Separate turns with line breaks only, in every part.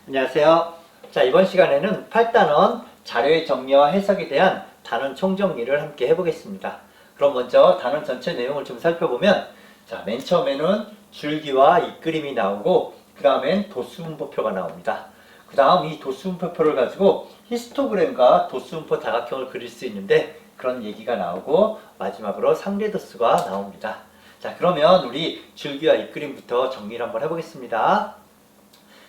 안녕하세요. 자, 이번 시간에는 8단원 자료의 정리와 해석에 대한 단원 총정리를 함께 해보겠습니다. 그럼 먼저 단원 전체 내용을 좀 살펴보면, 자, 맨 처음에는 줄기와 이끌림이 나오고, 그 다음엔 도수분포표가 나옵니다. 그 다음 이 도수분포표를 가지고 히스토그램과 도수분포 다각형을 그릴 수 있는데, 그런 얘기가 나오고, 마지막으로 상대도수가 나옵니다. 자, 그러면 우리 줄기와 이끌림부터 정리를 한번 해보겠습니다.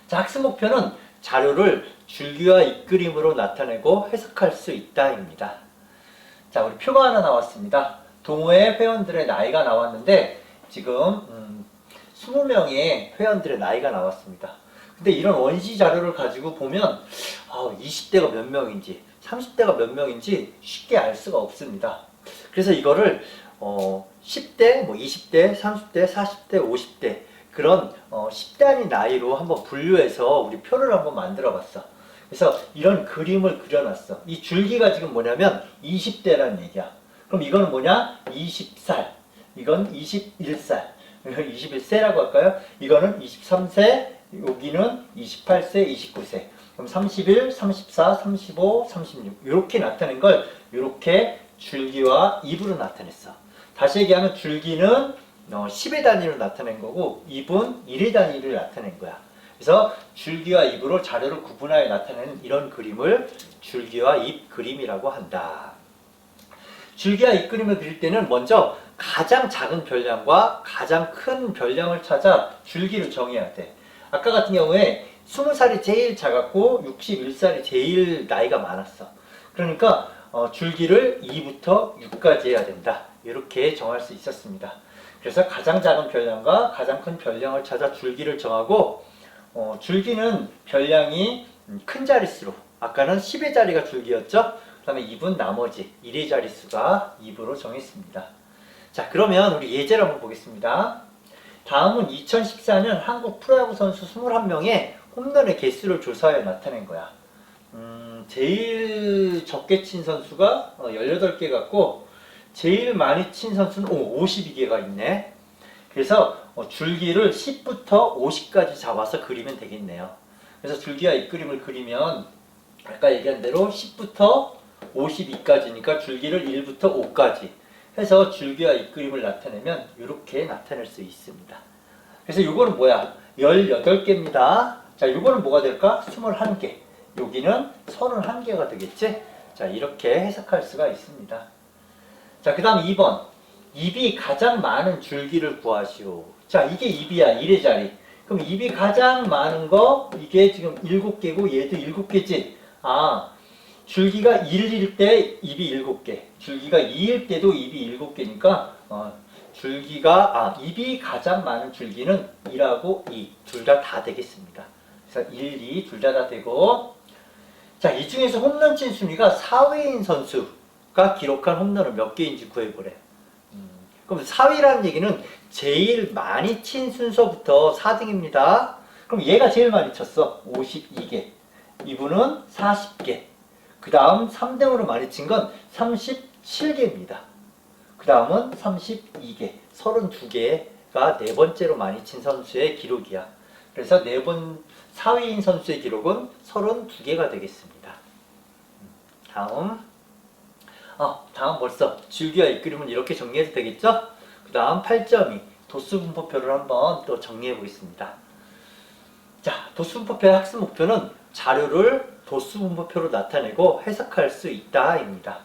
자, 학습 목표는 자료를 줄기와 이끌림으로 나타내고 해석할 수 있다입니다. 자, 우리 표가 하나 나왔습니다. 동호회 회원들의 나이가 나왔는데 지금 20명의 회원들의 나이가 나왔습니다. 근데 이런 원시 자료를 가지고 보면 20대가 몇 명인지 30대가 몇 명인지 쉽게 알 수가 없습니다. 그래서 이거를 10대, 20대, 30대, 40대, 50대 그런 10단위 나이로 한번 분류해서 우리 표를 한번 만들어 봤어. 그래서 이런 그림을 그려놨어. 이 줄기가 지금 뭐냐면 20대라는 얘기야. 그럼 이거는 뭐냐? 20살. 이건 21살. 21세라고 할까요? 이거는 23세, 여기는 28세, 29세. 그럼 31, 34, 35, 36 이렇게 나타낸 걸 이렇게 줄기와 잎으로 나타냈어. 다시 얘기하면 줄기는 10의 단위로 나타낸 거고 잎은 1의 단위를 나타낸 거야. 그래서 줄기와 잎으로 자료를 구분하여 나타내는 이런 그림을 줄기와 잎 그림이라고 한다. 줄기와 잎 그림을 그릴 때는 먼저 가장 작은 별량과 가장 큰 별량을 찾아 줄기를 정해야 돼. 아까 같은 경우에 20살이 제일 작았고 61살이 제일 나이가 많았어. 그러니까 줄기를 2부터 6까지 해야 된다. 이렇게 정할 수 있었습니다. 그래서 가장 작은 별량과 가장 큰 별량을 찾아 줄기를 정하고 줄기는 별량이 큰 자릿수로, 아까는 10의 자리가 줄기였죠. 그 다음에 2분 나머지 1의 자릿수가 2부로 정했습니다. 자, 그러면 우리 예제를 한번 보겠습니다. 다음은 2014년 한국 프로야구 선수 21명의 홈런의 개수를 조사하여 나타낸 거야. 제일 적게 친 선수가 18개 같고 제일 많이 친 선수는 52개가 있네. 그래서 줄기를 10부터 50까지 잡아서 그리면 되겠네요. 그래서 줄기와 잎그림을 그리면 아까 얘기한 대로 10부터 52까지니까 줄기를 1부터 5까지 해서 줄기와 잎그림을 나타내면 이렇게 나타낼 수 있습니다. 그래서 이거는 뭐야? 18개입니다. 자, 이거는 뭐가 될까? 21개. 여기는 31개가 되겠지? 자, 이렇게 해석할 수가 있습니다. 자, 그 다음 2번. 잎이 가장 많은 줄기를 구하시오. 자, 이게 잎이야. 1의 자리. 그럼 잎이 가장 많은 거, 이게 지금 7개고 얘도 7개지. 줄기가 1일 때 잎이 7개. 줄기가 2일 때도 잎이 7개니까, 잎이 가장 많은 줄기는 1하고 2. 둘 다 되겠습니다. 그래서 1, 2 둘 다 되고. 자, 이 중에서 홈런 친 순위가 4위인 선수가 기록한 홈런은 몇 개인지 구해보래. 그럼 4위라는 얘기는 제일 많이 친 순서부터 4등입니다. 그럼 얘가 제일 많이 쳤어. 52개. 이분은 40개. 그 다음 3등으로 많이 친 건 37개입니다. 그 다음은 32개. 32개가 네 번째로 많이 친 선수의 기록이야. 그래서 4위인 선수의 기록은 32개가 되겠습니다. 다음 벌써 줄기와 잎그림은 이렇게 정리해도 되겠죠? 그 다음 8.2 도수분포표를 한번 또 정리해 보겠습니다. 자, 도수분포표의 학습 목표는 자료를 도수분포표로 나타내고 해석할 수 있다입니다.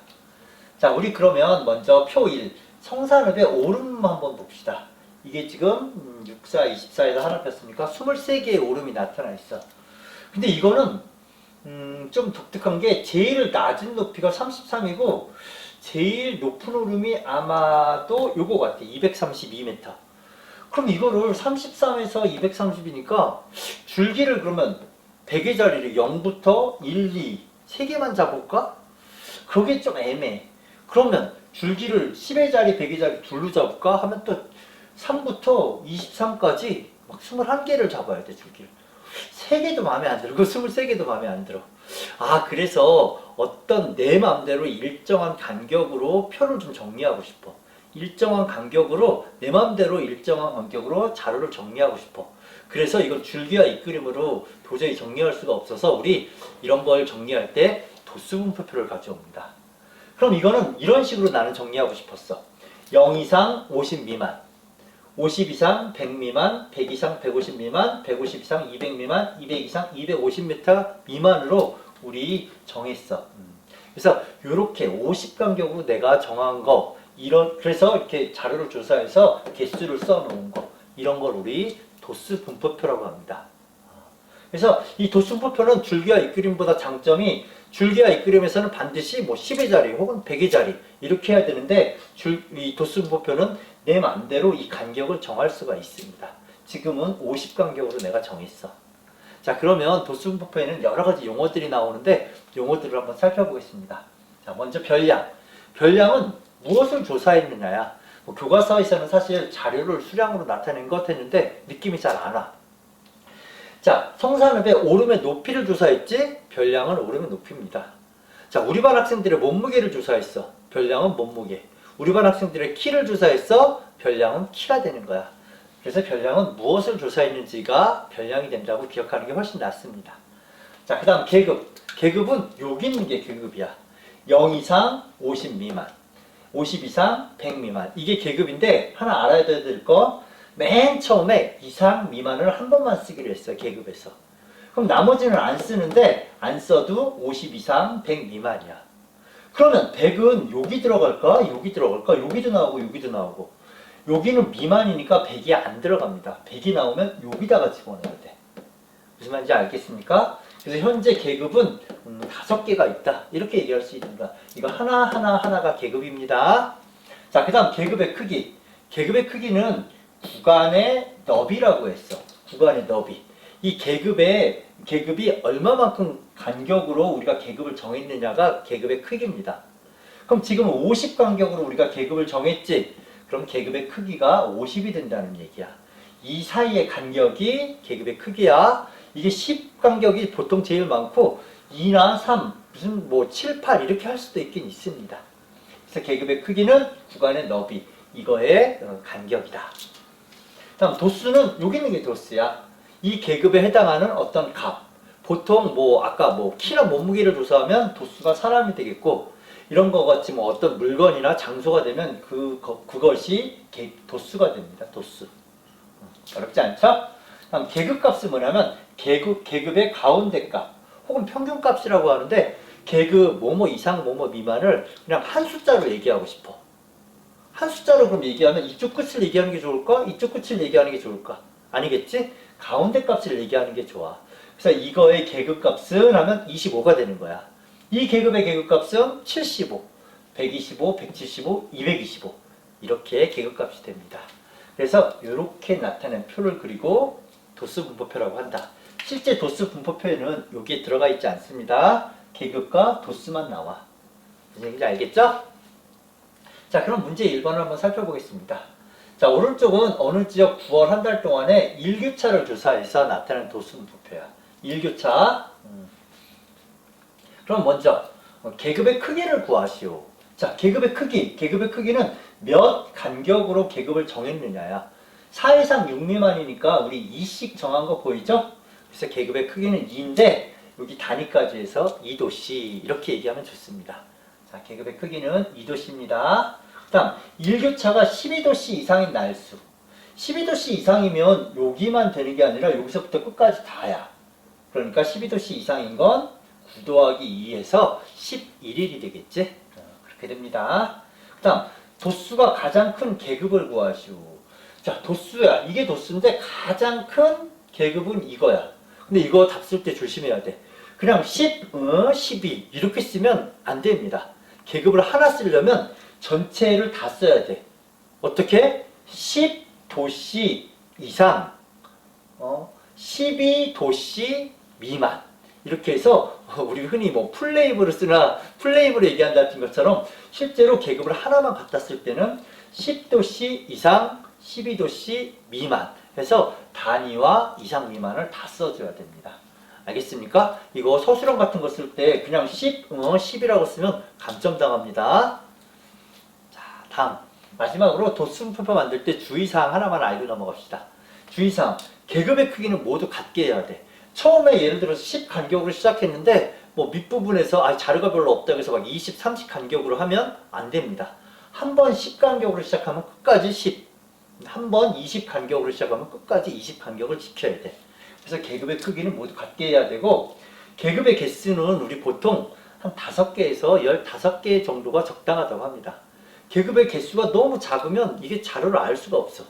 자, 우리 그러면 먼저 표 1 성산읍의 오름 한번 봅시다. 이게 지금 64, 24에서 하나 폈으니까 23개의 오름이 나타나 있어. 근데 이거는 좀 독특한 게 제일 낮은 높이가 33이고 제일 높은 오름이 아마도 요거 같아. 232m. 그럼 이거를 33에서 230이니까 줄기를 그러면 100의 자리를 0부터 1, 2, 3개만 잡을까? 그게 좀 애매해. 그러면 줄기를 10의 자리, 100의 자리 둘로 잡을까? 하면 또 3부터 23까지 막 21개를 잡아야 돼, 줄기를. 3개도 마음에 안 들고 23개도 마음에 안 들어. 그래서 어떤 내 마음대로 일정한 간격으로 표를 좀 정리하고 싶어. 일정한 간격으로 내 마음대로 일정한 간격으로 자료를 정리하고 싶어. 그래서 이걸 줄기와 잇그림으로 도저히 정리할 수가 없어서 우리 이런 걸 정리할 때 도수 분포표를 가져옵니다. 그럼 이거는 이런 식으로 나는 정리하고 싶었어. 0 이상 50 미만, 50 이상 100 미만, 100 이상 150 미만, 150 이상 200 미만, 200 이상 250m 미만으로 우리 정했어. 그래서 이렇게 50 간격으로 내가 정한 거, 그래서 이렇게 자료를 조사해서 개수를 써놓은 거, 이런 걸 우리 도수 분포표라고 합니다. 그래서 이 도수 분포표는 줄기와 잇그림보다 장점이 줄기와 잇그림에서는 반드시 뭐 10의 자리 혹은 100의 자리 이렇게 해야 되는데 이 도수 분포표는 내 맘대로 이 간격을 정할 수가 있습니다. 지금은 50 간격으로 내가 정했어. 자, 그러면 도수 분포표에는 여러 가지 용어들이 나오는데 용어들을 한번 살펴보겠습니다. 자, 먼저 별량. 별량은 무엇을 조사했느냐야. 뭐 교과서에서는 사실 자료를 수량으로 나타낸 것 했는데 느낌이 잘 안 와. 자, 성산읍의 오름의 높이를 조사했지? 별량은 오름의 높이입니다. 자, 우리 반 학생들의 몸무게를 조사했어. 별량은 몸무게. 우리 반 학생들의 키를 조사했어. 별량은 키가 되는 거야. 그래서 별량은 무엇을 조사했는지가 별량이 된다고 기억하는 게 훨씬 낫습니다. 자, 그 다음 계급. 계급은 여기 있는 게 계급이야. 0 이상 50 미만, 50 이상 100 미만. 이게 계급인데 하나 알아야 될 거, 맨 처음에 이상 미만을 한 번만 쓰기로 했어요. 계급에서. 그럼 나머지는 안 쓰는데 안 써도 50 이상 100 미만이야. 그러면 100은 여기 들어갈까? 여기 들어갈까? 여기도 나오고 여기도 나오고. 여기는 미만이니까 100이 안 들어갑니다. 100이 나오면 여기다가 집어넣어야 돼. 무슨 말인지 알겠습니까? 그래서 현재 계급은 5개가 있다. 이렇게 얘기할 수 있습니다. 이거 하나가 계급입니다. 자, 그 다음 계급의 크기. 계급의 크기는 구간의 너비라고 했어. 구간의 너비. 이 계급이 얼마만큼 간격으로 우리가 계급을 정했느냐가 계급의 크기입니다. 그럼 지금 50 간격으로 우리가 계급을 정했지? 그럼 계급의 크기가 50이 된다는 얘기야. 이 사이의 간격이 계급의 크기야. 이게 10 간격이 보통 제일 많고 2나 3, 무슨 뭐 7, 8 이렇게 할 수도 있긴 있습니다. 그래서 계급의 크기는 구간의 너비, 이거의 간격이다. 다음 도수는 여기 있는 게 도수야. 이 계급에 해당하는 어떤 값. 보통 뭐 아까 뭐 키나 몸무게를 조사하면 도수가 사람이 되겠고 이런 거 같이 뭐 어떤 물건이나 장소가 되면 그것이 도수가 됩니다. 도수. 어렵지 않죠? 다음 계급값은 뭐냐면 계급의 가운데 값 혹은 평균값이라고 하는데 계급 뭐뭐 이상 뭐뭐 미만을 그냥 한 숫자로 얘기하고 싶어. 한 숫자로 그럼 얘기하면 이쪽 끝을 얘기하는 게 좋을까? 이쪽 끝을 얘기하는 게 좋을까? 아니겠지? 가운데 값을 얘기하는 게 좋아. 그래서 이거의 계급값은 하면 25가 되는 거야. 이 계급의 계급값은 75, 125, 175, 225 이렇게 계급값이 됩니다. 그래서 이렇게 나타낸 표를 그리고 도수 분포표라고 한다. 실제 도수 분포표에는 여기에 들어가 있지 않습니다. 계급과 도수만 나와. 무슨 얘기인지 알겠죠? 자, 그럼 문제 1번을 한번 살펴보겠습니다. 자, 오른쪽은 어느 지역 9월 한 달 동안에 일교차를 조사해서 나타낸 도수 분포표야. 일교차. 그럼 먼저 계급의 크기를 구하시오. 자, 계급의 크기는 몇 간격으로 계급을 정했느냐야. 4 이상 6 미만이니까 우리 2씩 정한 거 보이죠? 그래서 계급의 크기는 2인데 여기 단위까지 해서 2도씨 이렇게 얘기하면 좋습니다. 자, 계급의 크기는 2도씨입니다. 그 다음 일교차가 12도씨 이상인 날수. 12도씨 이상이면 여기만 되는 게 아니라 여기서부터 끝까지 다야. 그러니까 12도씨 이상인 건 9 더하기 2에서 11일이 되겠지? 그렇게 됩니다. 그 다음 도수가 가장 큰 계급을 구하시오. 자, 도수야. 이게 도수인데 가장 큰 계급은 이거야. 근데 이거 답 쓸 때 조심해야 돼. 그냥 10, 12 이렇게 쓰면 안 됩니다. 계급을 하나 쓰려면 전체를 다 써야 돼. 어떻게? 10도씨 이상, 12도씨 미만. 이렇게 해서 우리 흔히 뭐 풀네임으로 쓰나 풀네임으로 얘기한다는 것처럼 실제로 계급을 하나만 갖다 쓸 때는 10도씨 이상, 12도씨 미만 해서 단위와 이상 미만을 다 써줘야 됩니다. 알겠습니까? 이거 서술형 같은 거 쓸 때 그냥 10, 10이라고 쓰면 감점당합니다. 자, 다음 마지막으로 도수 분포표 만들 때 주의사항 하나만 알고 넘어갑시다. 주의사항, 계급의 크기는 모두 같게 해야 돼. 처음에 예를 들어서 10 간격으로 시작했는데 뭐 밑부분에서 자료가 별로 없다고 해서 막 20, 30 간격으로 하면 안 됩니다. 한 번 10 간격으로 시작하면 끝까지 10, 한 번 20 간격으로 시작하면 끝까지 20 간격을 지켜야 돼. 그래서 계급의 크기는 모두 같게 해야 되고, 계급의 개수는 우리 보통 한 5개에서 15개 정도가 적당하다고 합니다. 계급의 개수가 너무 작으면 이게 자료를 알 수가 없어.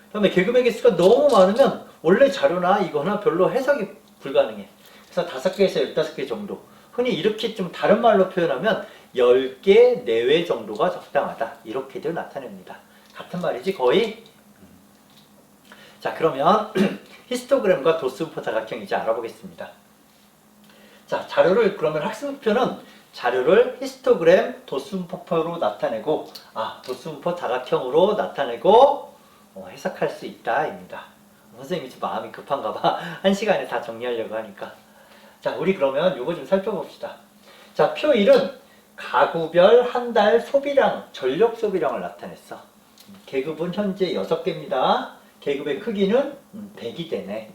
그다음에 계급의 개수가 너무 많으면 원래 자료나 이거나 별로 해석이 불가능해. 그래서 5개에서 15개 정도. 흔히 이렇게 좀 다른 말로 표현하면 10개 내외 정도가 적당하다. 이렇게도 나타냅니다. 같은 말이지 거의. 자, 그러면 히스토그램과 도수분포 다각형 이제 알아보겠습니다. 자, 자료를 그러면 학습목표는 자료를 히스토그램, 도수분포로 나타내고 도수분포 다각형으로 나타내고 해석할 수 있다입니다. 선생님이 좀 마음이 급한가 봐. 한 시간에 다 정리하려고 하니까. 자, 우리 그러면 요거 좀 살펴봅시다. 자, 표 1은 가구별 한 달 소비량, 전력 소비량을 나타냈어. 계급은 현재 6개입니다. 계급의 크기는 100이 되네.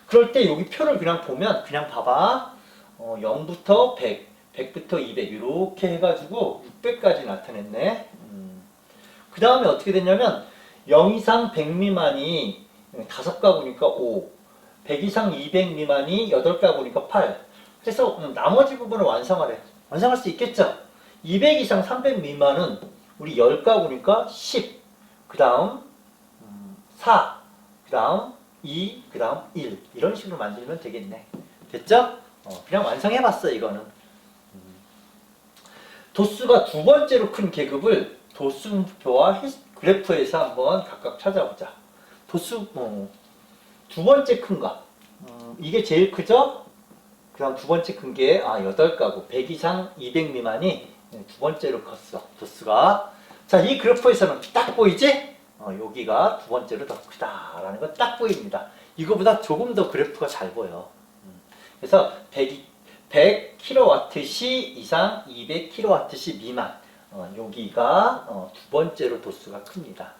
그럴 때 여기 표를 그냥 보면 그냥 봐봐. 0부터 100, 100부터 200 이렇게 해가지고 600까지 나타냈네. 그 다음에 어떻게 됐냐면 0 이상 100 미만이 5가구니까 5, 100 이상 200 미만이 8가구니까 8. 그래서 나머지 부분을 완성하래. 완성할 수 있겠죠? 200 이상 300 미만은 우리 10가구니까 10, 그 다음 4, 그 다음 2, 그 다음 1 이런 식으로 만들면 되겠네. 됐죠? 그냥 완성해봤어 이거는. 도수가 두 번째로 큰 계급을 도수분포와 그래프에서 한번 각각 찾아보자. 도수 두 번째 큰가? 이게 제일 크죠? 그 다음 두 번째 큰 게 8가구 100 이상 200 미만이 두 번째로 컸어. 도수가. 자, 이 그래프에서는 딱 보이지? 여기가 두 번째로 더 크다라는 거 딱 보입니다. 이거보다 조금 더 그래프가 잘 보여. 그래서 100kWh 이상 200kWh 미만 여기가 두 번째로 도수가 큽니다.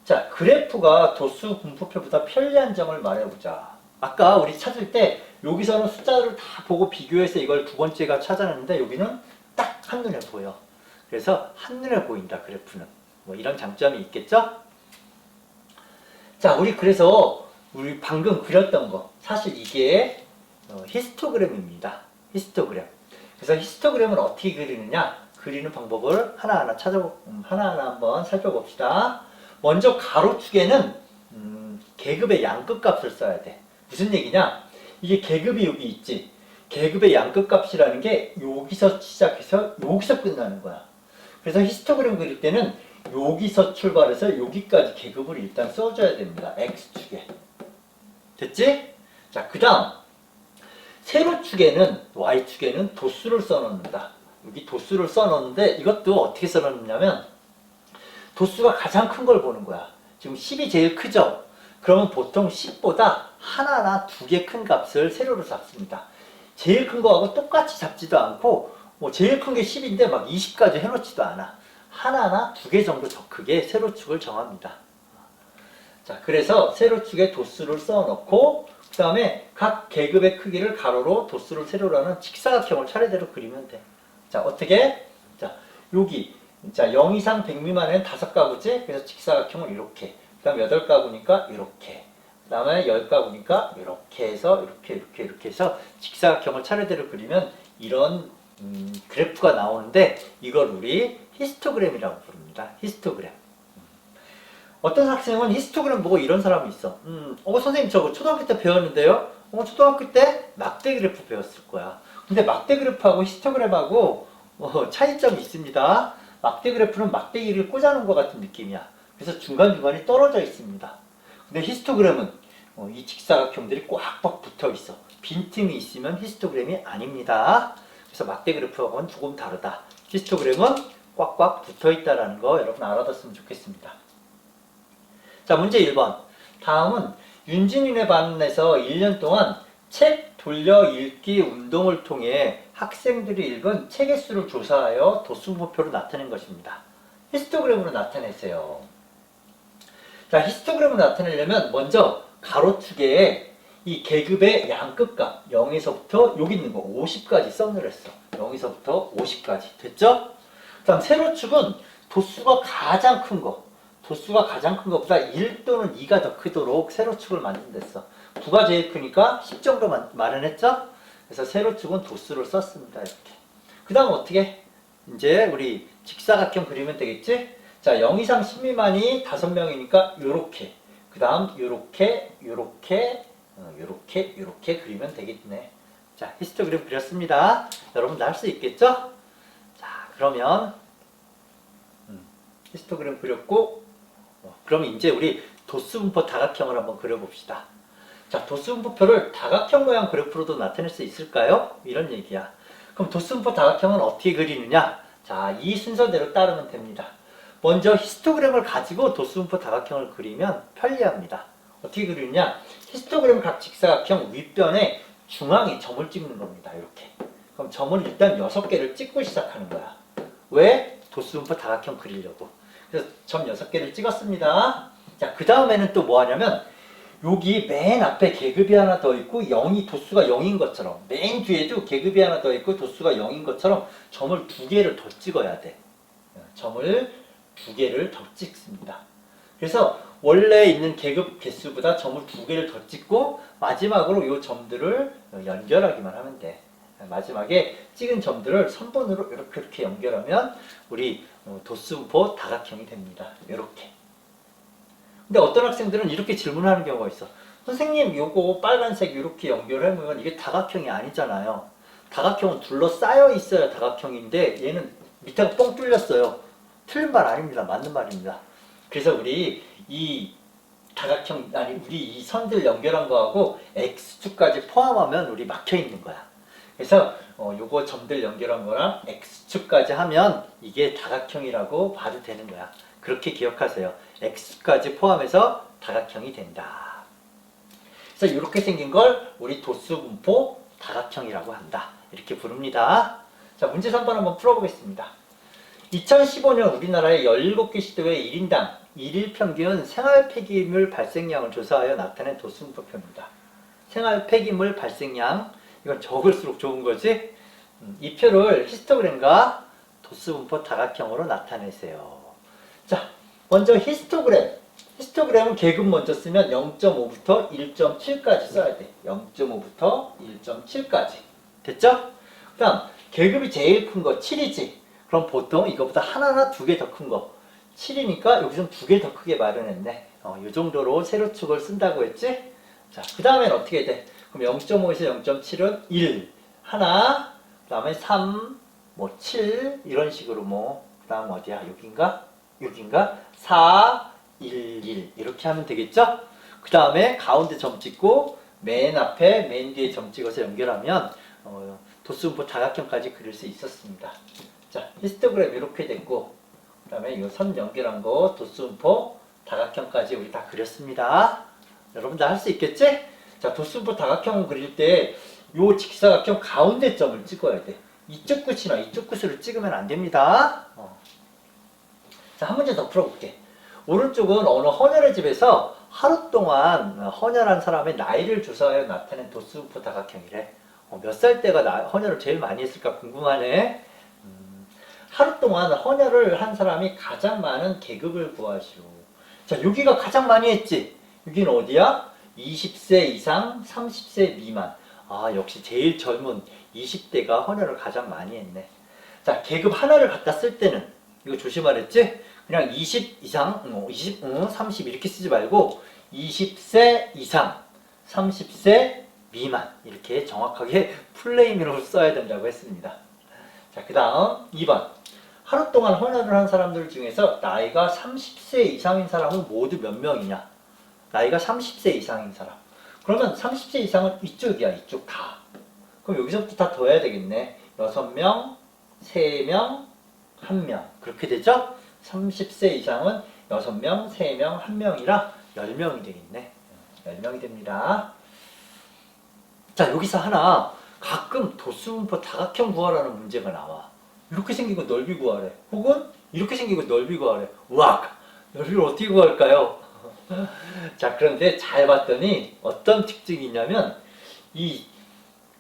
자, 그래프가 도수 분포표보다 편리한 점을 말해보자. 아까 우리 찾을 때 여기서는 숫자를 다 보고 비교해서 이걸 두 번째가 찾아냈는데 여기는 딱 한눈에 보여. 그래서 한눈에 보인다 그래프는. 뭐 이런 장점이 있겠죠? 자, 그래서 우리 방금 그렸던 거 사실 이게 히스토그램입니다. 히스토그램. 그래서 히스토그램을 어떻게 그리느냐? 그리는 방법을 하나하나 하나하나 한번 살펴봅시다. 먼저 가로축에는 계급의 양끝값을 써야 돼. 무슨 얘기냐? 이게 계급이 여기 있지. 계급의 양끝값이라는 게 여기서 시작해서 여기서 끝나는 거야. 그래서 히스토그램 그릴 때는 여기서 출발해서 여기까지 계급을 일단 써줘야 됩니다. X축에. 됐지? 자, 그 다음 세로축에는 Y축에는 도수를 써놓는다. 여기 도수를 써놓는데 이것도 어떻게 써놓느냐면 도수가 가장 큰 걸 보는 거야. 지금 10이 제일 크죠? 그러면 보통 10보다 하나나 두 개 큰 값을 세로로 잡습니다. 제일 큰 거하고 똑같이 잡지도 않고 제일 큰 게 10인데 막 20까지 해놓지도 않아. 하나나 두 개 정도 더 크게 세로축을 정합니다. 자, 그래서 세로축에 도수를 써놓고 그 다음에 각 계급의 크기를 가로로 도수를 세로로 하는 직사각형을 차례대로 그리면 돼. 자, 어떻게? 자, 여기 0 이상 100 미만에는 5가구지? 그래서 직사각형을 이렇게. 그 다음 8가구니까 이렇게. 그 다음에 10가구니까 이렇게 해서 이렇게 해서 직사각형을 차례대로 그리면 이런 그래프가 나오는데 이걸 우리 히스토그램이라고 부릅니다. 히스토그램. 어떤 학생은 히스토그램 보고 이런 사람이 있어. 선생님 저거 초등학교 때 배웠는데요? 초등학교 때 막대 그래프 배웠을 거야. 근데 막대 그래프하고 히스토그램하고 차이점이 있습니다. 막대 그래프는 막대기를 꽂아놓은 것 같은 느낌이야. 그래서 중간중간이 떨어져 있습니다. 근데 히스토그램은 이 직사각형들이 꽉꽉 붙어 있어. 빈틈이 있으면 히스토그램이 아닙니다. 그래서 막대 그래프하고는 조금 다르다. 히스토그램은 꽉꽉 붙어 있다는 거 여러분 알아뒀으면 좋겠습니다. 자, 문제 1번. 다음은 윤진이네 반에서 1년 동안 책 돌려 읽기 운동을 통해 학생들이 읽은 책의 수를 조사하여 도수분포표로 나타낸 것입니다. 히스토그램으로 나타내세요. 자, 히스토그램을 나타내려면 먼저 가로축에 이 계급의 양끝값 0에서부터 여기 있는 거 50까지 썸을 했어. 0에서부터 50까지. 됐죠? 그 다음 세로축은 도수가 가장 큰 거. 도수가 가장 큰 것보다 1 또는 2가 더 크도록 세로축을 만든댔어. 9가 제일 크니까 10 정도 마련했죠? 그래서 세로축은 도수를 썼습니다. 이렇게. 그 다음 어떻게? 이제 우리 직사각형 그리면 되겠지? 자, 0 이상 10 미만이 5명이니까 요렇게. 그 다음 요렇게, 요렇게, 요렇게, 요렇게 그리면 되겠네. 자, 히스토그램 그렸습니다. 여러분도 할 수 있겠죠? 자, 그러면 히스토그램 그렸고 그럼 이제 우리 도수분포 다각형을 한번 그려봅시다. 자, 도수분포표를 다각형 모양 그래프로도 나타낼 수 있을까요? 이런 얘기야. 그럼 도수분포 다각형은 어떻게 그리느냐? 자, 이 순서대로 따르면 됩니다. 먼저 히스토그램을 가지고 도수분포 다각형을 그리면 편리합니다. 어떻게 그리느냐? 히스토그램 각 직사각형 윗변에 중앙에 점을 찍는 겁니다. 이렇게. 그럼 점을 일단 6개를 찍고 시작하는 거야. 왜? 도수분포 다각형 그리려고. 그래서 점 6개를 찍었습니다. 자, 그 다음에는 또 뭐 하냐면 여기 맨 앞에 계급이 하나 더 있고 0이 도수가 0인 것처럼 맨 뒤에도 계급이 하나 더 있고 도수가 0인 것처럼 점을 2개를 더 찍어야 돼. 점을 2개를 더 찍습니다. 그래서 원래 있는 계급 개수보다 점을 2개를 더 찍고 마지막으로 이 점들을 연결하기만 하면 돼. 마지막에 찍은 점들을 선분으로 이렇게 연결하면 우리 도수분포 다각형이 됩니다. 이렇게. 근데 어떤 학생들은 이렇게 질문하는 경우가 있어. 선생님, 요거 빨간색 이렇게 연결하면 이게 다각형이 아니잖아요. 다각형은 둘러싸여 있어야 다각형인데 얘는 밑에가 뻥 뚫렸어요. 틀린 말 아닙니다. 맞는 말입니다. 그래서 우리 이 다각형, 아니 우리 이 선들 연결한 거하고 X축까지 포함하면 우리 막혀 있는 거야. 그래서 요거 점들 연결한 거랑 X축까지 하면 이게 다각형이라고 봐도 되는 거야. 그렇게 기억하세요. X까지 포함해서 다각형이 된다. 그래서 이렇게 생긴 걸 우리 도수분포 다각형이라고 한다. 이렇게 부릅니다. 자, 문제 3번 한번 풀어보겠습니다. 2015년 우리나라의 17개 시도의 1인당 일일 평균 생활 폐기물 발생량을 조사하여 나타낸 도수분포표입니다. 생활 폐기물 발생량, 이건 적을수록 좋은 거지? 이 표를 히스토그램과 도수분포 다각형으로 나타내세요. 자, 먼저 히스토그램. 히스토그램은 계급 먼저 쓰면 0.5부터 1.7까지 써야 돼. 0.5부터 1.7까지. 됐죠? 그 다음, 계급이 제일 큰 거 7이지. 그럼 보통 이거보다 하나나 2개 더 큰 거. 7이니까 여기서 2개 더 크게 마련했네. 이 정도로 세로축을 쓴다고 했지? 자, 그 다음엔 어떻게 돼? 그럼 0.5에서 0.7은 1, 하나, 그 다음에 3, 7, 이런 식으로 그 다음 어디야? 여긴가? 4, 1, 1 이렇게 하면 되겠죠? 그 다음에 가운데 점 찍고 맨 앞에 맨 뒤에 점 찍어서 연결하면 도수분포 다각형까지 그릴 수 있었습니다. 자, 히스토그램 이렇게 됐고 그 다음에 이 선 연결한 거 도수분포 다각형까지 우리 다 그렸습니다. 여러분들 할 수 있겠지? 자, 도수분포 다각형 그릴 때 요 직사각형 가운데 점을 찍어야 돼. 이쪽 끝이나 이쪽 끝으로 찍으면 안 됩니다. 자, 한 문제 더 풀어볼게. 오른쪽은 어느 헌혈의 집에서 하루 동안 헌혈한 사람의 나이를 조사하여 나타낸 도수분포 다각형이래. 몇 살 때가 헌혈을 제일 많이 했을까 궁금하네. 하루 동안 헌혈을 한 사람이 가장 많은 계급을 구하시오. 자, 여기가 가장 많이 했지? 여기는 어디야? 20세 이상, 30세 미만. 아, 역시 제일 젊은 20대가 헌혈을 가장 많이 했네. 자, 계급 하나를 갖다 쓸 때는 이거 조심하랬지? 그냥 20 이상, 30 이렇게 쓰지 말고 20세 이상, 30세 미만 이렇게 정확하게 풀네임으로 써야 된다고 했습니다. 자, 그 다음 2번. 하루 동안 헌혈을 한 사람들 중에서 나이가 30세 이상인 사람은 모두 몇 명이냐? 나이가 30세 이상인 사람. 그러면 30세 이상은 이쪽이야, 이쪽 다. 그럼 여기서부터 다 더해야 되겠네. 6명, 3명, 1명. 그렇게 되죠? 30세 이상은 6명, 3명, 1명이라 10명이 되겠네. 10명이 됩니다. 자, 여기서 하나 가끔 도수분포 다각형 구하라는 문제가 나와. 이렇게 생긴 거 넓이 구하래. 혹은 이렇게 생긴 거 넓이 구하래. 우와! 넓이를 어떻게 구할까요? 자, 그런데 잘 봤더니 어떤 특징이 있냐면 이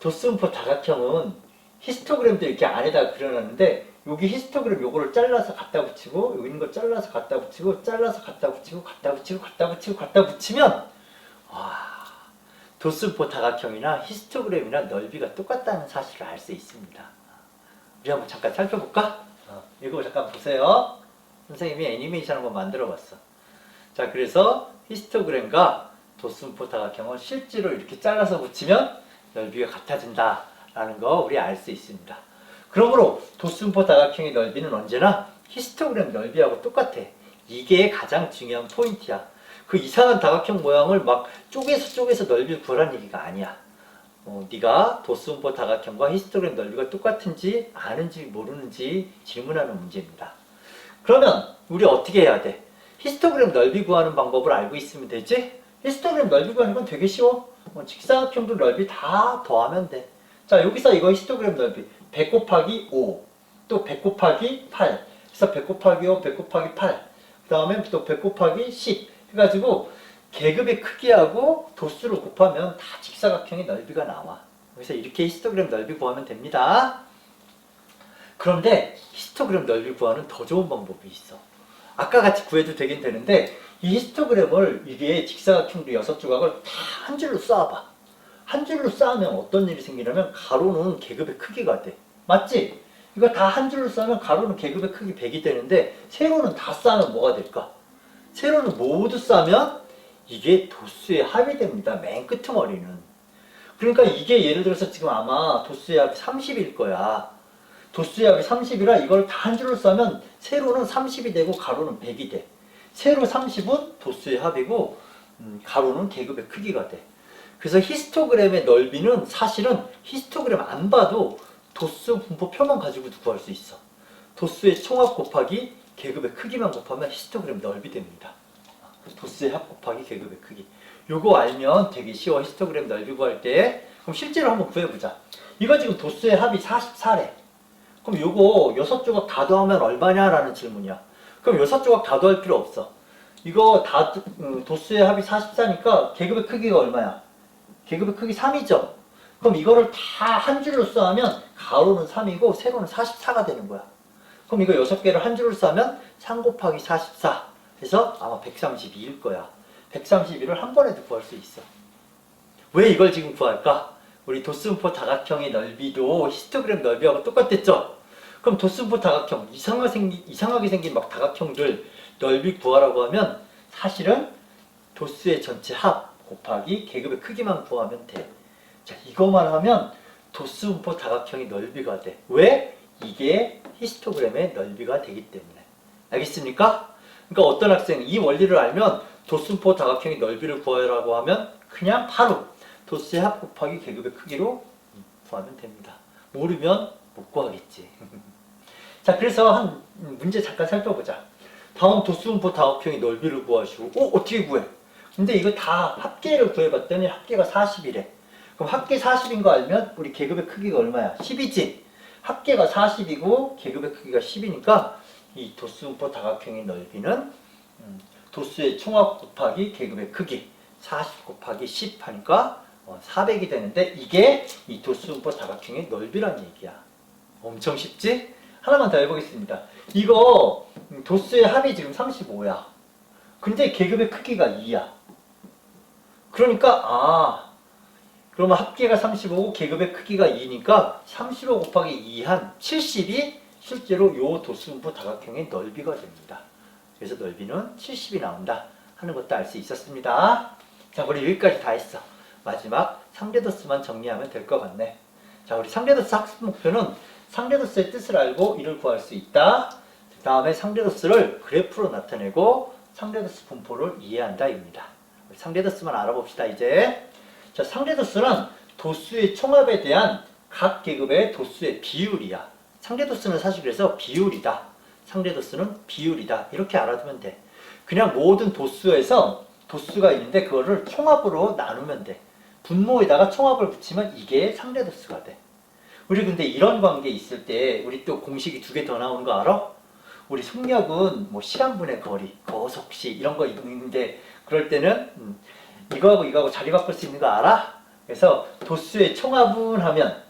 도스음포 다각형은 히스토그램도 이렇게 안에다가 그려놨는데 여기 히스토그램 요거를 잘라서 갖다 붙이고 여기 있는 거 잘라서 갖다 붙이고 잘라서 갖다 붙이고 갖다 붙이고 갖다 붙이고 갖다 붙이면 와, 도스음포 다각형이나 히스토그램이나 넓이가 똑같다는 사실을 알 수 있습니다. 우리 한번 잠깐 살펴볼까? 이거 잠깐 보세요. 선생님이 애니메이션 한번 만들어 봤어. 자, 그래서 히스토그램과 도스음포 다각형을 실제로 이렇게 잘라서 붙이면 넓이가 같아진다 라는 거 우리 알 수 있습니다. 그러므로 도스음포 다각형의 넓이는 언제나 히스토그램 넓이하고 똑같아. 이게 가장 중요한 포인트야. 그 이상한 다각형 모양을 막 쪼개서 넓이를 구하라는 얘기가 아니야. 네가 도스음포 다각형과 히스토그램 넓이가 똑같은지 아는지 모르는지 질문하는 문제입니다. 그러면 우리 어떻게 해야 돼? 히스토그램 넓이 구하는 방법을 알고 있으면 되지? 히스토그램 넓이 구하는 건 되게 쉬워. 직사각형도 넓이 다 더하면 돼. 자, 여기서 이거 히스토그램 넓이 100 곱하기 5, 또 100 곱하기 8, 그래서 100 곱하기 5, 100 곱하기 8, 그 다음에 또 100 곱하기 10 해가지고 계급의 크기하고 도수를 곱하면 다 직사각형의 넓이가 나와. 그래서 이렇게 히스토그램 넓이 구하면 됩니다. 그런데 히스토그램 넓이 구하는 더 좋은 방법이 있어. 아까 같이 구해도 되긴 되는데 이 히스토그램을 이게 직사각형도 6조각을 다 한 줄로 쌓아봐. 한 줄로 쌓으면 어떤 일이 생기냐면 가로는 계급의 크기가 돼. 맞지? 이거 다 한 줄로 쌓으면 가로는 계급의 크기 100이 되는데 세로는 다 쌓으면 뭐가 될까? 세로는 모두 쌓으면 이게 도수의 합이 됩니다. 맨 끄트머리는. 그러니까 이게 예를 들어서 지금 아마 도수의 합이 30일 거야. 도수의 합이 30이라 이걸 다 한 줄로 쌓으면 세로는 30이 되고 가로는 100이 돼. 세로 30은 도수의 합이고 가로는 계급의 크기가 돼. 그래서 히스토그램의 넓이는 사실은 히스토그램 안 봐도 도수 분포표만 가지고도 구할 수 있어. 도수의 총합 곱하기 계급의 크기만 곱하면 히스토그램 넓이 됩니다. 도수의 합 곱하기 계급의 크기. 요거 알면 되게 쉬워. 히스토그램 넓이 구할 때. 그럼 실제로 한번 구해보자. 이거 지금 도수의 합이 44래. 그럼 요거 6조각 다 더하면 얼마냐라는 질문이야. 그럼 6조각 다 더할 필요 없어. 이거 다 도수의 합이 44니까 계급의 크기가 얼마야? 계급의 크기 3이죠. 그럼 이거를 다 한 줄로 쌓으면 가로는 3이고 세로는 44가 되는 거야. 그럼 이거 6개를 한 줄로 쌓으면 3 곱하기 44 해서 아마 132일 거야. 132를 한 번에도 구할 수 있어. 왜 이걸 지금 구할까? 우리 도스음포 다각형의 넓이도 히스토그램 넓이하고 똑같았죠? 그럼 도스음포 다각형, 이상하게 생긴 막 다각형들 넓이 구하라고 하면 사실은 도수의 전체 합 곱하기 계급의 크기만 구하면 돼. 자, 이것만 하면 도스음포 다각형의 넓이가 돼. 왜? 이게 히스토그램의 넓이가 되기 때문에. 알겠습니까? 그러니까 어떤 학생이 이 원리를 알면 도스음포 다각형의 넓이를 구하라고 하면 그냥 바로 도수의 합 곱하기 계급의 크기로 구하면 됩니다. 모르면 못 구하겠지. 자, 그래서 한 문제 잠깐 살펴보자. 다음 도스음포 다각형의 넓이를 구하시고 어떻게 구해? 근데 이거 다 합계를 구해봤더니 합계가 40이래. 그럼 합계 40인 거 알면 우리 계급의 크기가 얼마야? 10이지? 합계가 40이고 계급의 크기가 10이니까 이 도스음포 다각형의 넓이는 도수의 총합 곱하기 계급의 크기 40 곱하기 10 하니까 400이 되는데 이게 이 도스음포 다각형의 넓이란 얘기야. 엄청 쉽지? 하나만 더 해보겠습니다. 이거 도수의 합이 지금 35야. 근데 계급의 크기가 2야. 그러니까 그러면 합계가 35고 계급의 크기가 2니까 35 곱하기 2 한 70이 실제로 요 도스음포 다각형의 넓이가 됩니다. 그래서 넓이는 70이 나온다 하는 것도 알 수 있었습니다. 자, 우리 여기까지 다 했어. 마지막 상대도수만 정리하면 될 것 같네. 자, 우리 상대도수 학습 목표는 상대도수의 뜻을 알고 이를 구할 수 있다. 그 다음에 상대도수를 그래프로 나타내고 상대도수 분포를 이해한다 입니다. 상대도수만 알아봅시다 이제. 자, 상대도수는 도수의 총합에 대한 각 계급의 도수의 비율이야. 상대도수는 사실 그래서 비율이다. 상대도수는 비율이다. 이렇게 알아두면 돼. 그냥 모든 도수에서 도수가 있는데 그거를 총합으로 나누면 돼. 분모에다가 총합을 붙이면 이게 상대도수가 돼. 우리 근데 이런 관계 있을 때 우리 또 공식이 2개 더 나오는 거 알아? 우리 속력은 뭐 시간분의 거리, 거속시 이런 거 있는데 그럴 때는 이거하고 이거하고 자리 바꿀 수 있는 거 알아? 그래서 도수의 총합은 하면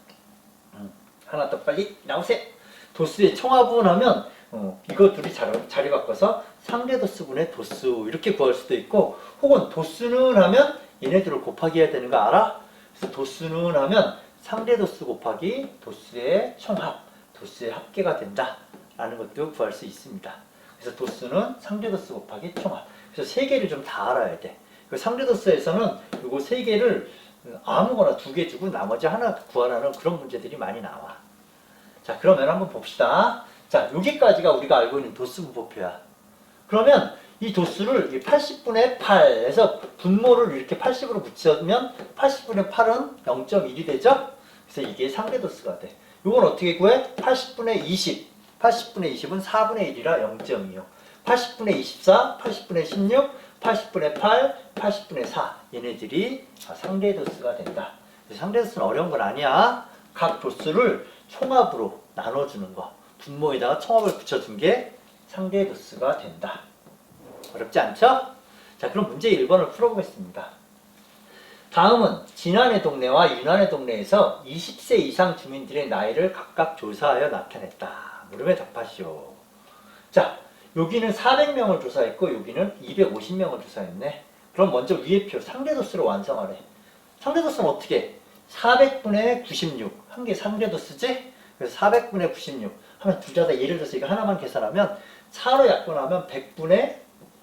하나 더 빨리 나오세요. 도수의 총합은 하면 이거 둘이 자리 바꿔서 상대 도수분의 도수 이렇게 구할 수도 있고, 혹은 도수는 하면 얘네들을 곱하기 해야 되는 거 알아? 그래서 도수는 하면 상대 도수 곱하기 도수의 총합, 도수의 합계가 된다 라는 것도 구할 수 있습니다. 그래서 도수는 상대 도수 곱하기 총합. 그래서 세 개를 좀 다 알아야 돼. 상대 도수에서는 요거 세 개를 아무거나 두 개 주고 나머지 하나 구하라는 그런 문제들이 많이 나와. 자, 그러면 한번 봅시다. 자, 여기까지가 우리가 알고 있는 도수 분포표야. 그러면 이 도수를 80분의 8에서 분모를 이렇게 80으로 붙이면 80분의 8은 0.1이 되죠? 그래서 이게 상대 도수가 돼. 이건 어떻게 구해? 80분의 20. 80분의 20은 4분의 1이라 0.25. 80분의 24, 80분의 16, 80분의 8, 80분의 4. 얘네들이 상대 도수가 된다. 상대 도수는 어려운 건 아니야. 각 도수를 총합으로 나눠주는 거. 분모에다가 총합을 붙여준 게 상대 도수가 된다. 어렵지 않죠? 자, 그럼 문제 1번을 풀어보겠습니다. 다음은 진안의 동네와 윤안의 동네에서 20세 이상 주민들의 나이를 각각 조사하여 나타냈다. 물음에 답하시오. 자, 여기는 400명을 조사했고 여기는 250명을 조사했네. 그럼 먼저 위의 표 상대도수를 완성하래. 상대도수는 어떻게 해? 400분의 96. 한 개 상대도수지? 그래서 400분의 96 하면 둘 다 예를 들어서 이거 하나만 계산하면 4로 약분하면 100분의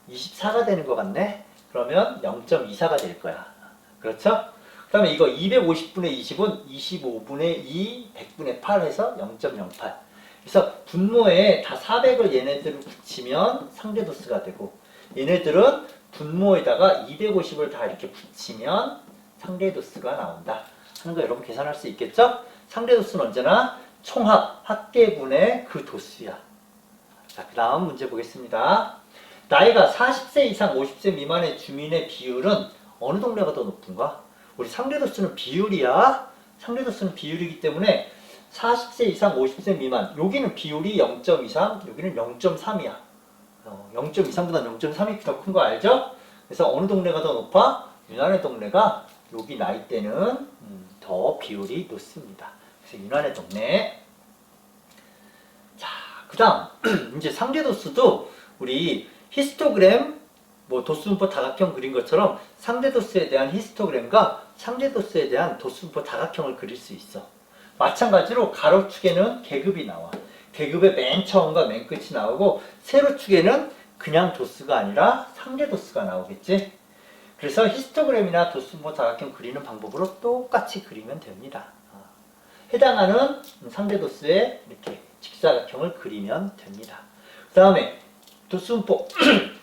24가 되는 것 같네. 그러면 0.24가 될 거야. 그렇죠? 그 다음에 이거 250분의 20은 25분의 2, 100분의 8 해서 0.08. 그래서 분모에 다 400을 얘네들을 붙이면 상대도수가 되고, 얘네들은 분모에다가 250을 다 이렇게 붙이면 상대도수가 나온다 하는 거 여러분 계산할 수 있겠죠? 상대도수는 언제나 총합, 합계분의 그 도수야. 자, 그 다음 문제 보겠습니다. 나이가 40세 이상 50세 미만의 주민의 비율은 어느 동네가 더 높은가? 우리 상대도수는 비율이야. 상대도수는 비율이기 때문에 40세 이상 50세 미만, 여기는 비율이 0.23, 여기는 0.3이야. 0.23보다 0.3이 더 큰 거 알죠? 그래서 어느 동네가 더 높아? 윤안의 동네가 여기 나이대는 더 비율이 높습니다. 그래서 윤안의 동네. 자, 그 다음 이제 상대도수도 우리 히스토그램, 뭐 도수분포 다각형 그린 것처럼 상대도수에 대한 히스토그램과 상대도수에 대한 도수분포 다각형을 그릴 수 있어. 마찬가지로 가로축에는 계급이 나와. 계급의 맨 처음과 맨 끝이 나오고, 세로축에는 그냥 도수가 아니라 상대도수가 나오겠지. 그래서 히스토그램이나 도수분포 다각형 그리는 방법으로 똑같이 그리면 됩니다. 해당하는 상대도수에 이렇게 직사각형을 그리면 됩니다. 그 다음에 도수분포,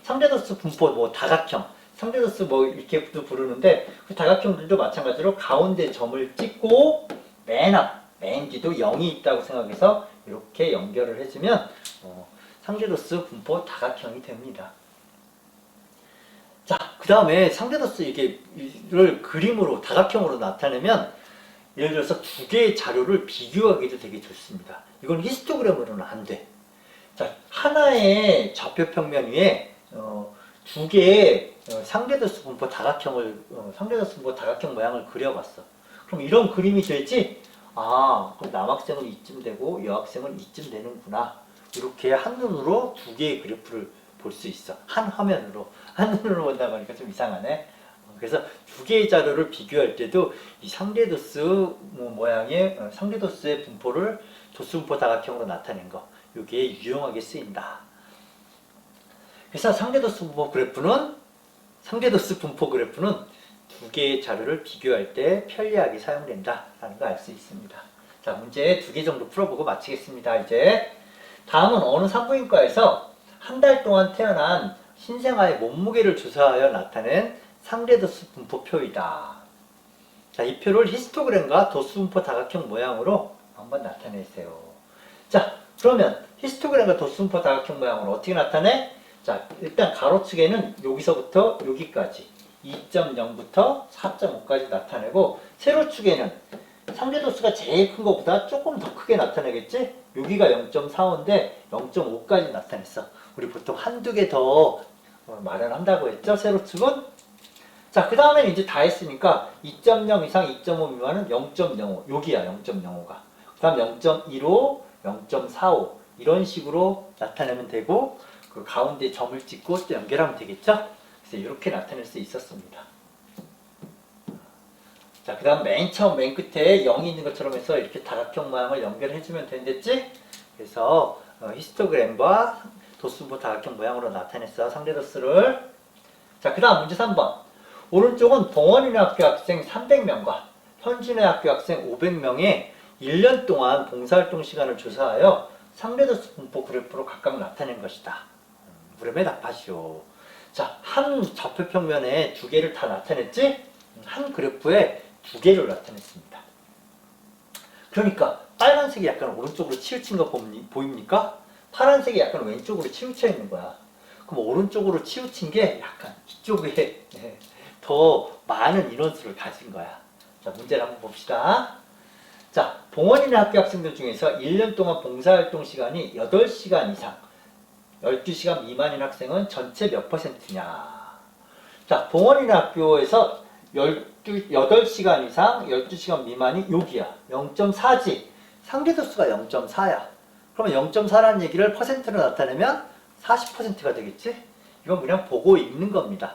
상대도수 분포, 뭐 다각형, 상대도수 뭐 이렇게도 부르는데, 그 다각형들도 마찬가지로 가운데 점을 찍고 맨 앞, 맨 뒤도 0이 있다고 생각해서 이렇게 연결을 해주면 상대도수 분포 다각형이 됩니다. 자, 그 다음에 상대도수 이를 그림으로 다각형으로 나타내면, 예를 들어서 두 개의 자료를 비교하기도 되게 좋습니다. 이건 히스토그램으로는 안 돼. 자, 하나의 좌표 평면 위에 두 개의 상대도수 분포 다각형을 상대도수 분포 다각형 모양을 그려봤어. 그럼 이런 그림이 되지? 아, 그럼 남학생은 이쯤 되고 여학생은 이쯤 되는구나. 이렇게 한눈으로 두 개의 그래프를 볼 수 있어. 한 화면으로. 한눈으로 본다 보니까 좀 이상하네. 그래서 두 개의 자료를 비교할 때도 이 상대도수 모양의 상대도수의 분포를 도수분포 다각형으로 나타낸 거, 이게 유용하게 쓰인다. 그래서 상대도수 분포 그래프는 두 개의 자료를 비교할 때 편리하게 사용된다라는 걸 알 수 있습니다. 자, 문제 2개 정도 풀어보고 마치겠습니다. 이제 다음은 어느 산부인과에서 한 달 동안 태어난 신생아의 몸무게를 조사하여 나타낸 상대도수 분포표이다. 자, 이 표를 히스토그램과 도수분포 다각형 모양으로 한번 나타내세요. 자, 그러면 히스토그램과 도수분포 다각형 모양으로 어떻게 나타내? 자, 일단 가로축에는 여기서부터 여기까지 2.0부터 4.5까지 나타내고, 세로축에는 상대도수가 제일 큰 것보다 조금 더 크게 나타내겠지? 여기가 0.45인데 0.5까지 나타냈어. 우리 보통 한두 개 더 마련한다고 했죠. 세로축은. 자, 그 다음에 이제 다 했으니까 2.0 이상 2.5 미만은 0.05 여기야. 0.05가 그 다음 0.15 0.45 이런 식으로 나타내면 되고 그 가운데 점을 찍고 또 연결하면 되겠죠. 그래서 이렇게 나타낼 수 있었습니다. 자, 그 다음 맨 처음 맨 끝에 0이 있는 것처럼 해서 이렇게 다각형 모양을 연결해주면 된댔지. 그래서 히스토그램과 도수부 다각형 모양으로 나타냈어. 상대 도수를. 자, 그 다음 문제 3번. 오른쪽은 동원이네 학교 학생 300명과 현진의 학교 학생 500명의 1년 동안 봉사활동 시간을 조사하여 상대도수 분포 그래프로 각각 나타낸 것이다. 물음에 답하시오. 자, 한 좌표평면에 두 개를 다 나타냈지? 한 그래프에 두 개를 나타냈습니다. 그러니까 빨간색이 약간 오른쪽으로 치우친 거 보입니까? 파란색이 약간 왼쪽으로 치우쳐 있는 거야. 그럼 오른쪽으로 치우친 게 약간 이쪽에 더 많은 인원수를 가진 거야. 자, 문제를 한번 봅시다. 자, 봉원이네 학교 학생들 중에서 1년 동안 봉사활동 시간이 8시간 이상, 12시간 미만인 학생은 전체 몇 %냐. 자, 봉원이네 학교에서 8시간 이상, 12시간 미만이 여기야. 0.4지. 상대도수가 0.4야. 그러면 0.4라는 얘기를 퍼센트로 나타내면 40%가 되겠지? 이건 그냥 보고 읽는 겁니다.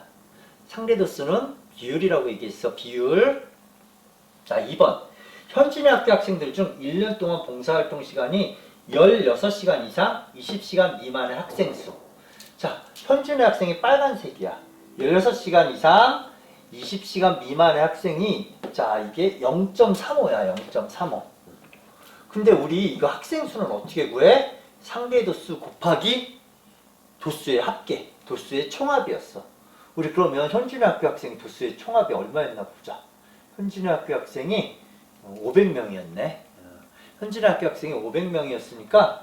상대도수는 비율이라고 얘기했어. 비율. 자, 2번. 현진의 학교 학생들 중 1년 동안 봉사활동 시간이 16시간 이상 20시간 미만의 학생 수. 자, 현진의 학생이 빨간색이야. 16시간 이상 20시간 미만의 학생이 자, 이게 0.35야. 0.35. 근데 우리 이거 학생 수는 어떻게 구해? 상대 도수 곱하기 도수의 합계, 도수의 총합이었어. 우리 그러면 현진의 학교 학생 도수의 총합이 얼마였나 보자. 현진의 학교 학생이 500명이었네. 현진의 학교 학생이 500명이었으니까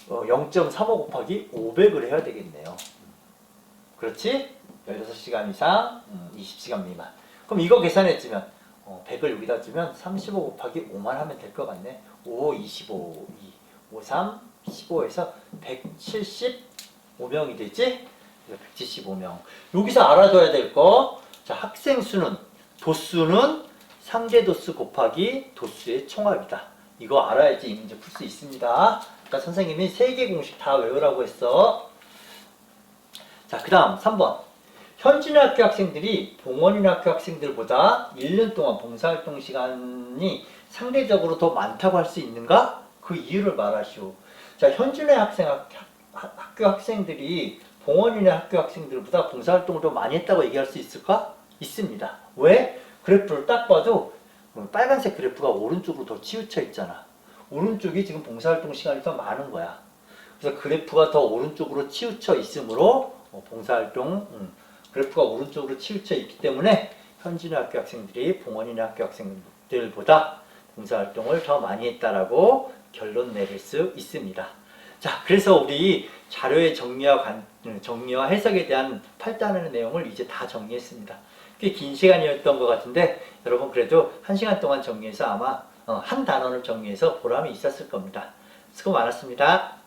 0.35 곱하기 500을 해야 되겠네요. 그렇지? 16시간 이상 20시간 미만. 그럼 이거 계산해주면 100을 여기다 주면 35 곱하기 5만 하면 될 것 같네. 5, 25, 2, 5, 3, 15에서 175명이 되지? 175명. 여기서 알아둬야 될 거. 자, 학생 수는, 도수는 상대 도수 곱하기 도수의 총합이다. 이거 알아야지 이 문제 풀 수 있습니다. 아까 선생님이 3개 공식 다 외우라고 했어. 자, 그 다음 3번. 현진의 학교 학생들이 봉원이네 학교 학생들보다 1년 동안 봉사활동 시간이 상대적으로 더 많다고 할 수 있는가? 그 이유를 말하시오. 자, 현진의 학교 학생들이 봉원이네 학교 학생들보다 봉사활동을 더 많이 했다고 얘기할 수 있을까? 있습니다. 왜? 그래프를 딱 봐도 빨간색 그래프가 오른쪽으로 더 치우쳐 있잖아. 오른쪽이 지금 봉사활동 시간이 더 많은 거야. 그래서 그래프가 더 오른쪽으로 치우쳐 있으므로 봉사활동 그래프가 오른쪽으로 치우쳐 있기 때문에 현진의 학교 학생들이 봉원이네 학교 학생들보다 봉사활동을 더 많이 했다라고 결론 내릴 수 있습니다. 자, 그래서 우리 자료의 정리와 해석에 대한 8단원의 내용을 이제 다 정리했습니다. 꽤 긴 시간이었던 것 같은데 여러분 그래도 1시간 동안 정리해서 아마 한 단원을 정리해서 보람이 있었을 겁니다. 수고 많았습니다.